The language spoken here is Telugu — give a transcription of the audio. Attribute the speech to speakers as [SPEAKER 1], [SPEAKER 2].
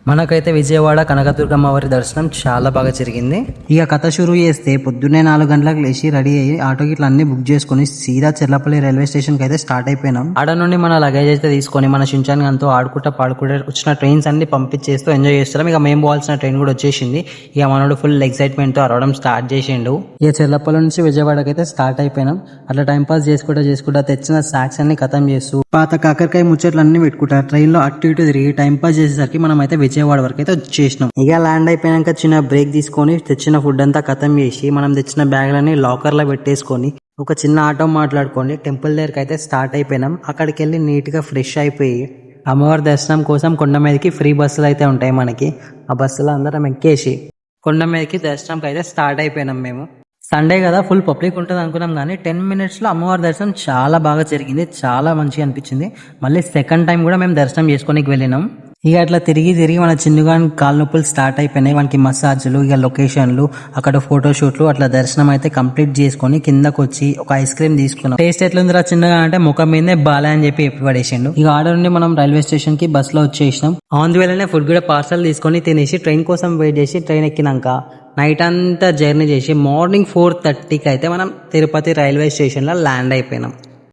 [SPEAKER 1] మనకైతే విజయవాడ కనకదుర్గమ్మ వారి దర్శనం చాలా బాగా జరిగింది. ఇక కథ షురూ చేస్తే పొద్దున్నే 4 గంటలకు లేచి రెడీ అయ్యి ఆటోకి ఇట్లా అన్ని బుక్ చేసుకుని సీదా చెర్లపల్లి రైల్వే స్టేషన్ కి అయితే స్టార్ట్ అయిపోయినాం. ఆడ నుండి మన లగేజ్ అయితే తీసుకొని మన షించాన్ గంతో ఆడుకుంటా పాడుకుంటా వచ్చిన ట్రైన్స్ అన్ని పంపించేస్తూ ఎంజాయ్ చేస్తాం. ఇక మేము పోవాల్సిన ట్రైన్ కూడా వచ్చేసింది. ఇక మనోడు ఫుల్ ఎక్సైట్మెంట్ తో అరవడం స్టార్ట్ చేసిండు. ఇక చెర్లపల్లి నుంచి విజయవాడకి అయితే స్టార్ట్ అయిపోయినాం. అట్లా టైం పాస్ చేసుకుంటా తెచ్చిన స్నాక్స్ అన్ని ఖతం చేస్తూ పాత కాకరకాయ ముచ్చట్లు అన్ని పెట్టుకుంటా ట్రైన్ లో అటు ఇటు తిరిగి టైం పాస్ చేసేసరికి మనం అయితే విజయవాడ వరకు అయితే వచ్చేసినాం. ఇక ల్యాండ్ అయిపోయాక చిన్న బ్రేక్ తీసుకొని తెచ్చిన ఫుడ్ అంతా ఖతం చేసి మనం తెచ్చిన బ్యాగ్లని లాకర్ లో పెట్టేసుకొని ఒక చిన్న ఆటో మాట్లాడుకొని టెంపుల్ దగ్గరికి అయితే స్టార్ట్ అయిపోయినాం. అక్కడికి వెళ్ళి నీట్ గా ఫ్రెష్ అయిపోయి అమ్మవారి దర్శనం కోసం కొండ మీదకి ఫ్రీ బస్సులు అయితే ఉంటాయి మనకి. ఆ బస్సులో అందరం ఎక్కేసి కొండ మీదకి దర్శనంకి అయితే స్టార్ట్ అయిపోయినాం. మేము సండే కదా ఫుల్ పబ్లిక్ ఉంటుంది అనుకున్నాం, కానీ 10 minutes లో అమ్మవారి దర్శనం చాలా బాగా జరిగింది. చాలా మంచిగా అనిపించింది. మళ్ళీ సెకండ్ టైం కూడా మేము దర్శనం చేసుకోనికి వెళ్ళినాం. ఇక అట్లా తిరిగి మన చిన్నగా కాలు నొప్పులు స్టార్ట్ అయిపోయినాయి. మనకి మసాజ్లు, ఇక లొకేషన్లు, అక్కడ ఫోటోషూట్లు, అట్లా దర్శనం అయితే కంప్లీట్ చేసుకొని కిందకు వచ్చి ఒక ఐస్ క్రీమ్ తీసుకున్నాం. టేస్ట్ ఎట్లుందిరా చిన్నగా అంటే ముఖం మీదే బాలే అని చెప్పి పడేసిండు. ఇక ఆడ నుండి మనం రైల్వే స్టేషన్ కి బస్ లో వచ్చేసినాం. ఆన్ ది వేలోనే ఫుడ్ కూడా పార్సల్ తీసుకొని తినేసి ట్రైన్ కోసం వెయిట్ చేసి ట్రైన్ ఎక్కినాక నైట్ అంతా జర్నీ చేసి మార్నింగ్ 4:30కి అయితే మనం తిరుపతి రైల్వే స్టేషన్ లో ల్యాండ్ అయిపోయినాం.